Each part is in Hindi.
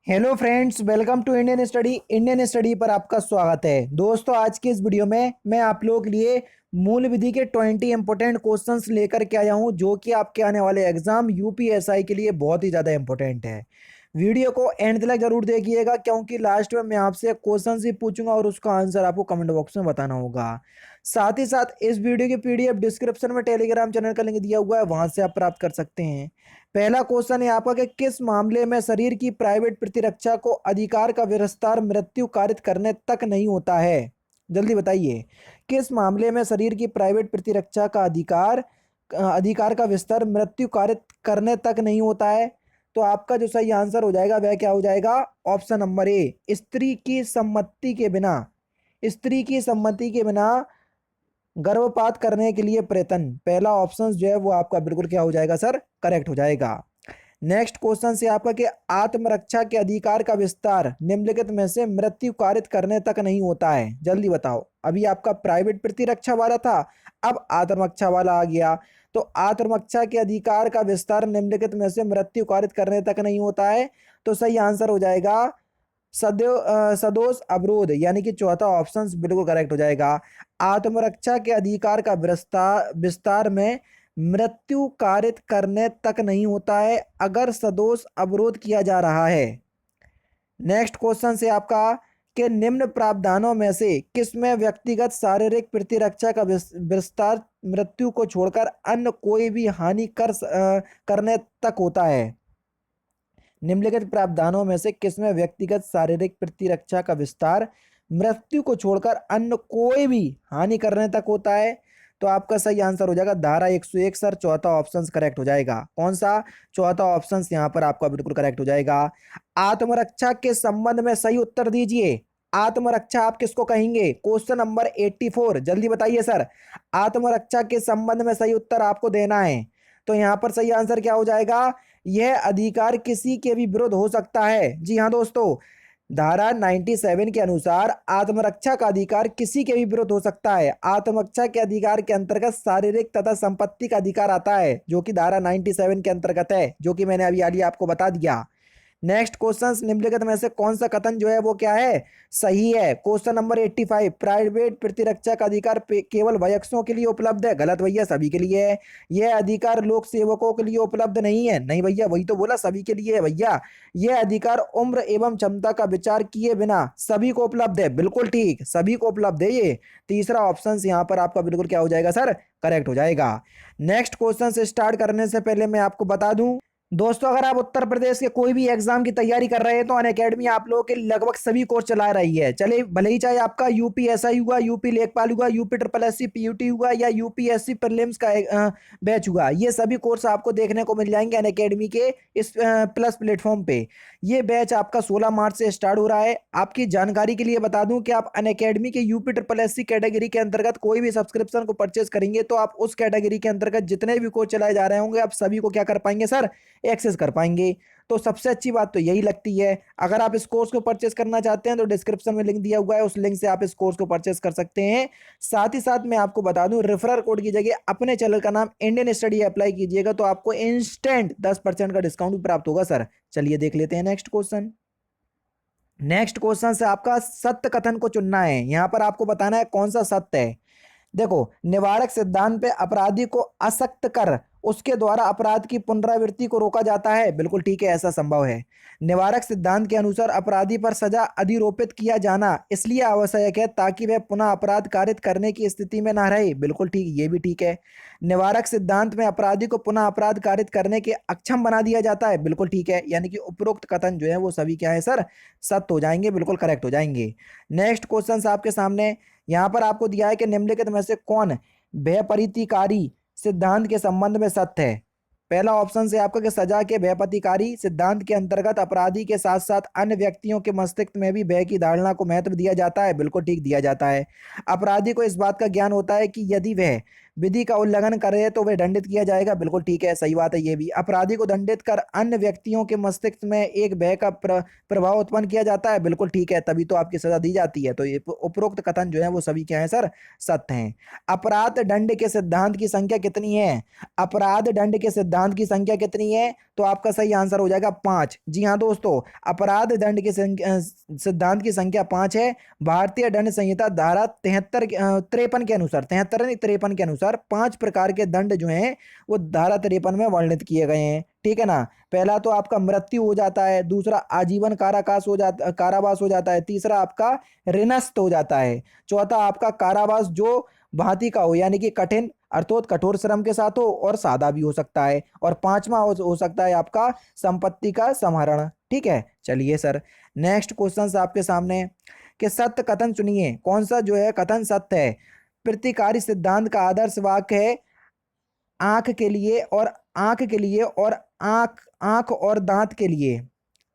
Hello friends, welcome to Indian study पर आपका स्वागत है। दोस्तों, आज की इस वीडियो में मैं आप लोगों के लिए मूल विधि के 20 इंपॉर्टेंट क्वेश्चंस लेकर के आया हूं, जो कि आपके आने वाले एग्जाम यूपीएसआई के लिए बहुत ही ज़्यादा इंपॉर्टेंट है। वीडियो को एंड तक जरूर देखिएगा, क्योंकि लास्ट में मैं आपसे क्वेश्चन ही पूछूंगा और उसका आंसर आपको कमेंट बॉक्स में बताना होगा। साथ ही साथ इस वीडियो की पीडीएफ डिस्क्रिप्शन में टेलीग्राम चैनल का लिंक दिया हुआ है, वहां से आप प्राप्त कर सकते हैं। पहला क्वेश्चन है आपका कि किस मामले में शरीर की प्राइवेट प्रतिरक्षा को अधिकार का विस्तार मृत्यु कारित करने तक नहीं होता है? जल्दी बताइए, किस मामले में शरीर की प्राइवेट प्रतिरक्षा का अधिकार का विस्तार मृत्यु कारित करने तक नहीं होता है? तो आपका जो सही आंसर हो जाएगा वह क्या हो जाएगा? ऑप्शन नंबर ए, स्त्री की सम्मति के बिना गर्भपात करने के लिए प्रयत्न। पहला ऑप्शन जो है वो आपका बिल्कुल क्या हो जाएगा सर? करेक्ट हो जाएगा। नेक्स्ट क्वेश्चन से आपका कि आत्मरक्षा के अधिकार का विस्तार निम्नलिखित में से मृत्यु कारित करने तक नहीं होता है। जल्दी बताओ। अभी आपका प्राइवेट प्रतिरक्षा वाला था, अब आत्मरक्षा वाला आ गया। तो आत्मरक्षा के अधिकार का विस्तार निम्नलिखित में से मृत्यु कारित करने तक नहीं होता है। तो सही आंसर हो जाएगा सदोष अवरोध, यानी कि चौथा ऑप्शन बिल्कुल करेक्ट हो जाएगा। आत्मरक्षा के अधिकार का विस्तार में मृत्यु कारित करने तक नहीं होता है अगर सदोष अवरोध किया जा रहा है। नेक्स्ट क्वेश्चन से आपका कि निम्न प्रावधानों में से किसमें व्यक्तिगत शारीरिक प्रतिरक्षा का विस्तार मृत्यु को छोड़कर अन्य कोई भी हानि करने तक होता है? निम्नलिखित प्रावधानों में से किसमें व्यक्तिगत शारीरिक प्रतिरक्षा का विस्तार मृत्यु को छोड़कर अन्य कोई भी हानि करने तक होता है? तो आपका सही आंसर हो जाएगा धारा 101 सर, चौथा ऑप्शन करेक्ट हो जाएगा। कौन सा? चौथा ऑप्शन यहां पर आपका बिल्कुल करेक्ट हो जाएगा। आत्मरक्षा के संबंध में सही उत्तर दीजिए। आत्मरक्षा आप किसको कहेंगे? क्वेश्चन नंबर 84, जल्दी बताइए सर। आत्मरक्षा के संबंध में सही उत्तर आपको देना है। तो यहां पर सही आंसर क्या हो जाएगा? यह अधिकार किसी के भी विरुद्ध हो सकता है। जी हाँ दोस्तों, धारा 97 के अनुसार आत्मरक्षा का अधिकार किसी के भी विरुद्ध हो सकता है। आत्मरक्षा के अधिकार के अंतर्गत शारीरिक तथा संपत्ति का अधिकार आता है, जो कि धारा 97 के अंतर्गत है, जो कि मैंने अभी हालिया आपको बता दिया। नेक्स्ट क्वेश्चन, निम्नलिखित में से कौन सा कथन जो है वो क्या है? सही है। क्वेश्चन नंबर 85, प्राइवेट प्रतिरक्षा का अधिकार केवल वयस्कों के लिए उपलब्ध है। गलत भैया, सभी के लिए है। यह अधिकार लोक सेवकों के लिए उपलब्ध नहीं है। नहीं भैया, वही तो बोला, सभी के लिए है भैया। यह अधिकार उम्र एवं क्षमता का विचार किए बिना सभी को उपलब्ध है। बिल्कुल ठीक, सभी को उपलब्ध है ये। तीसरा ऑप्शन यहाँ पर आपका बिल्कुल क्या हो जाएगा सर? करेक्ट हो जाएगा। नेक्स्ट क्वेश्चन से स्टार्ट करने से पहले मैं आपको बता दूं दोस्तों, अगर आप उत्तर प्रदेश के कोई भी एग्जाम की तैयारी कर रहे हैं तो अनअकैडमी आप लोगों के लगभग सभी कोर्स चला रही है। चले भले ही चाहे आपका यूपीएसआई हुआ, यूपी लेखपाल हुआ, यूपी ट्रिपल एससी पीयूटी हुआ, या यूपीएससी प्रीलिम्स का बैच हुआ, ये सभी कोर्स आपको देखने को मिल जाएंगे अनअकैडमी के इस प्लस प्लेटफॉर्म पे। ये बैच आपका 16 मार्च से स्टार्ट हो रहा है। आपकी जानकारी के लिए बता दूं कि आप अनअकैडमी के यूपी ट्रिपल एससी कैटेगरी के अंतर्गत कोई भी सब्सक्रिप्शन को परचेज करेंगे तो आप उस कैटेगरी के अंतर्गत जितने भी कोर्स चलाए जा रहे होंगे आप सभी को क्या कर पाएंगे सर? एक्सेस कर पाएंगे। तो सबसे अच्छी बात तो यही लगती है। अगर आप इस कोर्स को परचेस करना चाहते हैं तो डिस्क्रिप्शन में लिंक दिया हुआ है, उस लिंक से आप इस कोर्स को परचेस कर सकते हैं। साथ ही साथ मैं आपको बता दूं, रेफरल कोड की जगह अपने चैनल का नाम इंडियन स्टडी अप्लाई कीजिएगा तो आपको इंस्टेंट 10% का डिस्काउंट भी प्राप्त होगा सर। चलिए देख लेते हैं नेक्स्ट क्वेश्चन। नेक्स्ट क्वेश्चन से आपका सत्य कथन को चुनना है। यहां पर आपको बताना है कौन सा सत्य है। देखो, निवारक सिद्धांत पे अपराधी को असक्त कर उसके द्वारा अपराध की पुनरावृत्ति को रोका जाता है। बिल्कुल ठीक है, ऐसा संभव है। निवारक सिद्धांत के अनुसार अपराधी पर सजा अधिरोपित किया जाना इसलिए आवश्यक है ताकि वह पुनः अपराध कारित करने की स्थिति में ना रहे। बिल्कुल ठीक, ये भी ठीक है। निवारक सिद्धांत में अपराधी को पुनः अपराध कारित करने के अक्षम बना दिया जाता है। बिल्कुल ठीक है, यानी कि उपरोक्त कथन जो है वो सभी क्या है सर? सत्य हो जाएंगे, बिल्कुल करेक्ट हो जाएंगे। नेक्स्ट क्वेश्चन आपके सामने यहां पर आपको दिया है कि निम्नलिखित में से कौन भयपरीतिकारी सिद्धांत के संबंध में सत्य है? पहला ऑप्शन से आपका कि सजा के भयपतिकारी सिद्धांत के अंतर्गत अपराधी के साथ साथ अन्य व्यक्तियों के मस्तिष्क में भी भय की धारणा को महत्व दिया जाता है। बिल्कुल ठीक, दिया जाता है। अपराधी को इस बात का ज्ञान होता है कि यदि वह विधि का उल्लंघन करे तो वह दंडित किया जाएगा, बिल्कुल ठीक है, सही बात है ये भी। अपराधी को दंडित कर अन्य व्यक्तियों के मस्तिष्क में एक भय का प्रभाव उत्पन्न किया जाता है, बिल्कुल ठीक है, तभी तो आपकी सजा दी जाती है। तो ये उपरोक्त कथन जो है वो सभी क्या है सर, सत्य हैं। अपराध दंड के सिद्धांत की संख्या कितनी है? अपराध दंड के सिद्धांत की संख्या कितनी है? तो आपका सही आंसर हो जाएगा 5। जी हाँ दोस्तों, अपराध दंड के सिद्धांत की संख्या 5 है। भारतीय दंड संहिता धारा 53 के अनुसार, 73 नहीं 53 के अनुसार 5 प्रकार के दंड जो हैं वो धारा 53 में वर्णित किए गए हैं, ठीक है ना। पहला तो आपका मृत्यु हो जाता है, दूसरा आजीवन कारावास हो जाता है, तीसरा आपका ऋणस्थ हो जाता है, चौथा आपका कारावास जो भांति का हो यानी कि कठिन अर्थात कठोर श्रम के साथ हो और सादा भी हो सकता है, और पांचवा हो सकता है आपका संपत्ति का संहरण, ठीक है। चलिए सर, नेक्स्ट क्वेश्चन आपके सामने कि सत्य कथन चुनिए, कौन सा जो है कथन सत्य है? प्रतिकारी सिद्धांत का आदर्श वाक्य है आंख के लिए और आंख आंख और दांत के लिए,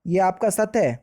ये आपका सत्य है,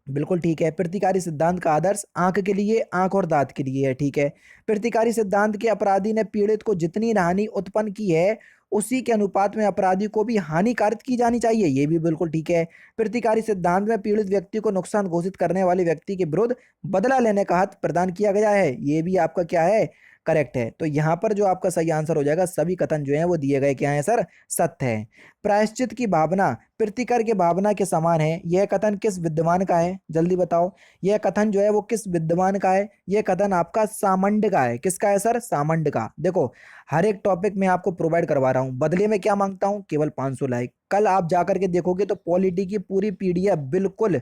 बिल्कुल ठीक है। प्रतिकारी सिद्धांत का आदर्श आंख के लिए, आंख और दांत के लिए है, ठीक है। प्रतिकारी सिद्धांत के अपराधी ने पीड़ित को जितनी हानि उत्पन्न की है उसी के अनुपात में अपराधी को भी हानिकारक की जानी चाहिए, ये भी बिल्कुल ठीक है। प्रतिकारी सिद्धांत में पीड़ित व्यक्ति को नुकसान घोषित करने वाले व्यक्ति के विरुद्ध बदला लेने का हक प्रदान किया गया है, ये भी आपका क्या है, करेक्ट है। तो यहाँ पर जो आपका सही आंसर हो जाएगा, सभी कथन जो है वो दिए गए क्या है सर, सत्य है। प्रायश्चित की भावना प्रतिकर के भावना के समान है, यह कथन किस विद्वान का है, जल्दी बताओ। यह कथन जो है वो किस विद्वान का है? यह कथन आपका सामंड का है। किसका है सर? सामंड का। देखो, हर एक टॉपिक में आपको प्रोवाइड करवा रहा हूं, बदले में क्या मांगता हूं? केवल 500 लाइक। कल आप जाकर के देखोगे तो पॉलिटी की पूरी पीडीएफ बिल्कुल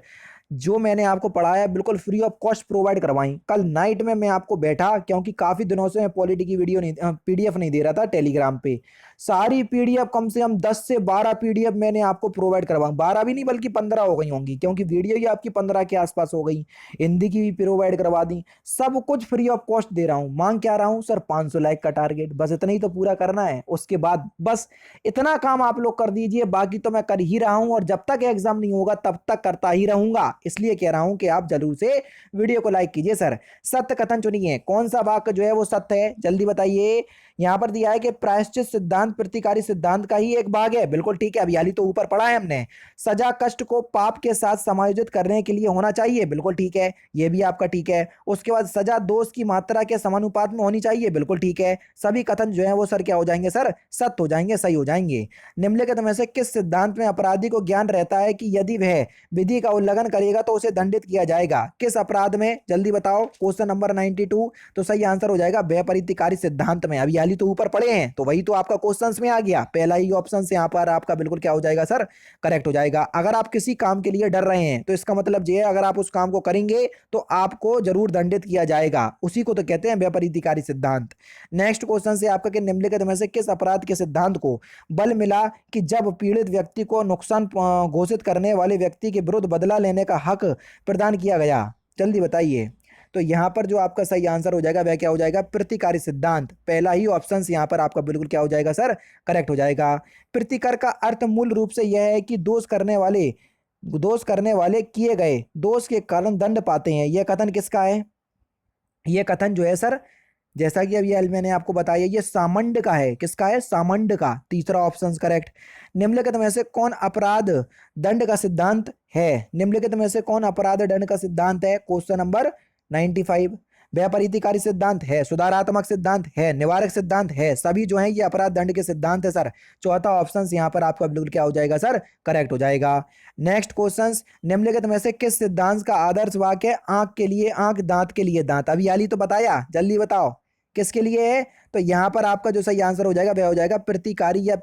जो मैंने आपको पढ़ाया बिल्कुल फ्री ऑफ कॉस्ट प्रोवाइड करवाई। कल नाइट में मैं आपको बैठा, क्योंकि काफी दिनों से मैं पॉलिटी की वीडियो नहीं पीडीएफ नहीं दे रहा था टेलीग्राम पे, सारी पीडीएफ कम से कम 10 से 12 पीडीएफ मैंने आपको प्रोवाइड करवाई, 12 भी नहीं बल्कि 15 हो गई होंगी, क्योंकि वीडियो ही आपकी 15 के आसपास हो गई। हिंदी की भी प्रोवाइड करवा दी, सब कुछ फ्री ऑफ कॉस्ट दे रहा हूं। मांग क्या रहा हूं सर? 500 लाइक का टारगेट, बस इतना ही तो पूरा करना है। उसके बाद बस इतना काम आप लोग कर दीजिए, बाकी तो मैं कर ही रहा हूं, और जब तक एग्जाम नहीं होगा तब तक करता ही रहूंगा। इसलिए कह रहा हूं कि आप जरूर से वीडियो को लाइक कीजिए। सर, सत्य कथन चुनिए, कौन सा वाक्य जो है वो सत्य है, जल्दी बताइए। यहां पर दिया है कि प्रायश्चित सिद्धांत प्रतिकारी सिद्धांत का ही एक भाग है, बिल्कुल ठीक है, अभी हाल ही तो ऊपर पढ़ा है हमने। सजा कष्ट को पाप के साथ समायोजित करने के लिए होना चाहिए, बिल्कुल ठीक है, ये भी आपका ठीक है। उसके बाद सजा दोष की मात्रा के समानुपात में होनी चाहिए, बिल्कुल ठीक है। सभी कथन जो है वो सर क्या हो जाएंगे सर? सत्य हो जाएंगे, सही हो जाएंगे। निम्नलिखित में से किस सिद्धांत में अपराधी को ज्ञान रहता है कि यदि वह विधि का उल्लंघन करेगा तो उसे दंडित किया जाएगा? किस अपराध में, जल्दी बताओ। क्वेश्चन नंबर 92, तो सही आंसर हो जाएगा व्यपरीतिकारी सिद्धांत में। अभी हाल ही तो ऊपर पढ़े हैं, तो वही तो आपका क्वेश्चंस में आ गया, पहला ही ऑप्शन यहाँ पर आपका बिल्कुल क्या हो जाएगा सर? करेक्ट हो जाएगा। अगर आप किसी काम के लिए डर रहे हैं तो इसका मतलब ये है अगर आप उस काम को करेंगे तो आपको जरूर दंडित किया जाएगा, उसी को तो कहते हैं व्यपरीतिकारी सिद्धांत। नेक्स्ट क्वेश्चन से आपका कि निम्नलिखित में से किस अपराध के सिद्धांत को बल मिला कि जब पीड़ित व्यक्ति को नुकसान घोषित करने वाले व्यक्ति के विरुद्ध बदला लेने का हक प्रदान किया गया, जल्दी बताइए। तो यहां पर जो आपका सही आंसर हो जाएगा वह क्या हो जाएगा? प्रतिकारी सिद्धांत। पहला ही ऑप्शन यहां पर आपका बिल्कुल क्या हो जाएगा सर? करेक्ट हो जाएगा। प्रतिकर का अर्थ मूल रूप से यह है कि दोष करने वाले किए गए दोष के कारण दंड पाते हैं। यह कथन किसका है? यह कथन जो है सर, जैसा कि अभी मैंने आपको बताया, ये सामंड का है। किसका है? सामंड का। तीसरा ऑप्शन करेक्ट। निम्नलिखित में से कौन अपराध दंड का सिद्धांत है? निम्नलिखित में से कौन अपराध दंड का सिद्धांत है? Question number 95। व्यापरीतिकारी सिद्धांत है, सुधारात्मक सिद्धांत है, निवारक सिद्धांत है, सभी जो है ये अपराध दंड के सिद्धांत है सर। चौथा ऑप्शन यहाँ पर आपका बिल्कुल क्या हो जाएगा सर? करेक्ट हो जाएगा। नेक्स्ट क्वेश्चन, निम्नलिखित में से किस सिद्धांत का आदर्श वाक्य है आंख के लिए आंख, दांत के लिए दांत? अभी हाल ही तो बताया, जल्दी बताओ किसके लिए है? तो यहां पर आपका जो सही आंसर हो जाएगा वह हो जाएगा प्रतिकारी या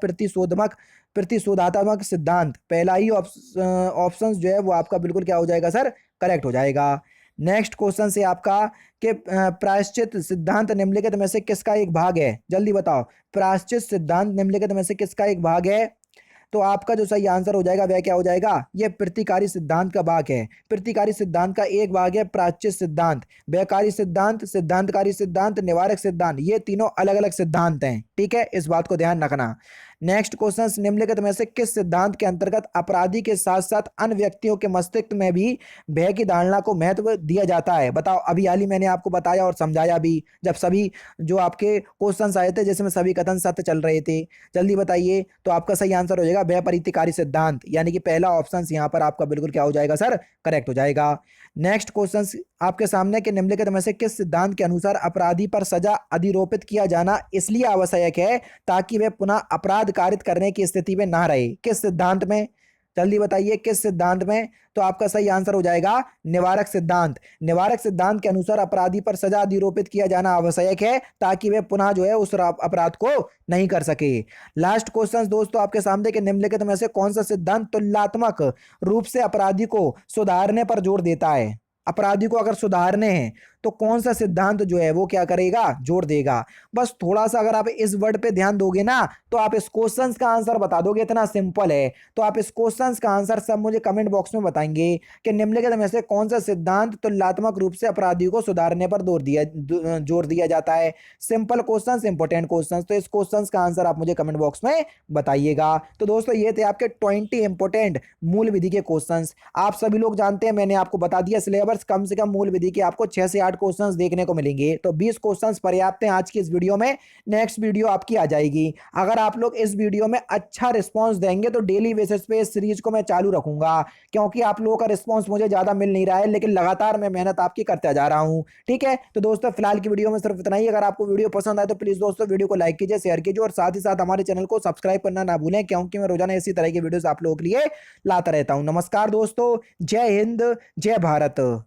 प्रतिशोधात्मक सिद्धांत। पहला ही ऑप्शन जो है वो आपका बिल्कुल क्या हो जाएगा सर? करेक्ट हो जाएगा। नेक्स्ट क्वेश्चन से आपका कि प्रायश्चित सिद्धांत निम्नलिखित में से किसका एक भाग है? जल्दी बताओ। प्रायश्चित सिद्धांत निम्नलिखित में से किसका एक भाग है? तो आपका जो सही आंसर हो जाएगा वह क्या हो जाएगा? यह प्रतिकारी सिद्धांत का भाग है। प्रतिकारी सिद्धांत का एक भाग है प्रायश्चित सिद्धांत। व्यकारी सिद्धांत, सिद्धांतकारी सिद्धांत, निवारक सिद्धांत, ये तीनों अलग अलग सिद्धांत हैं, ठीक है, इस बात को ध्यान रखना। नेक्स्ट क्वेश्चन, निम्नलिखित में से किस सिद्धांत के अंतर्गत अपराधी के साथ साथ अन्य व्यक्तियों के मस्तिष्क में भी भय की धारणा को महत्व दिया जाता है? बताओ, अभी हाल ही मैंने आपको बताया और समझाया भी, जब सभी जो आपके क्वेश्चंस आए थे जिसमें सभी कथन सत्य चल रहे थे। जल्दी बताइए। तो आपका सही आंसर हो जाएगा भय परित्यागी सिद्धांत, यानी कि पहला ऑप्शन यहाँ पर आपका बिल्कुल क्या हो जाएगा सर, करेक्ट हो जाएगा। नेक्स्ट क्वेश्चन आपके सामने के निम्नलिखित में से किस सिद्धांत के अनुसार अपराधी पर सजा अधिरोपित किया जाना इसलिए आवश्यक है ताकि वह पुनः अपराध कारित करने की स्थिति में ना रहे? किस सिद्धांत में? जल्दी बताइए किस सिद्धांत में? तो आपका सही आंसर हो जाएगा निवारक सिद्धांत। निवारक सिद्धांत के अनुसार अपराधी पर सजा अधिरोपित किया जाना आवश्यक है ताकि वह पुनः जो है उस अपराध को नहीं कर सके। लास्ट क्वेश्चन दोस्तों आपके सामने के निम्नलिखित में से कौन सा सिद्धांत तुलनात्मक रूप से अपराधी को सुधारने पर जोर देता है? अपराधी को अगर सुधारने हैं तो कौन सा सिद्धांत जो है वो क्या करेगा, जोड़ देगा? बस थोड़ा सा अगर आप इस वर्ड पे ध्यान दोगे ना तो आप इस क्वेश्चंस का आंसर बता दोगे, इतना सिंपल है। तो आप इस क्वेश्चंस का आंसर सब मुझे कमेंट बॉक्स में बताएंगे कि निम्नलिखित में से कौन सा सिद्धांत तुलनात्मक रूप से अपराधी को सुधारने पर जोर दिया जाता है। सिंपल क्वेश्चन, इंपोर्टेंट क्वेश्चन, तो इस क्वेश्चन का आंसर आप मुझे कमेंट बॉक्स में बताइएगा। तो दोस्तों ये थे आपके 20 इंपोर्टेंट मूल विधि के क्वेश्चन। आप सभी लोग जानते हैं, मैंने आपको बता दिया सिलेबस कम से कम मूल विधि के आपको 6 से 8 क्वेश्चंस देखने को मिलेंगे। तो 20 क्वेश्चंस पर्याप्त हैं आज की इस वीडियो में। नेक्स्ट वीडियो आपकी आ जाएगी। अगर आप लोग इस वीडियो में अच्छा रिस्पांस देंगे तो डेली बेसिस पे इस सीरीज को मैं चालू रखूंगा, क्योंकि आप लोगों का रिस्पांस मुझे ज्यादा मिल नहीं रहा है, लेकिन लगातार मैं मेहनत आपकी करते जा रहा हूं। ठीक है, तो दोस्तों फिलहाल की वीडियो में सिर्फ इतना ही। अगर आपको वीडियो पसंद आए तो प्लीज दोस्तों वीडियो को लाइक कीजिए, शेयर कीजिए और साथ ही साथ हमारे चैनल को सब्सक्राइब करना ना भूलें, क्योंकि मैं रोजाना इसी तरह की वीडियोस आप लोगों के लिए लाता रहता हूं। नमस्कार दोस्तों, जय हिंद, जय भारत।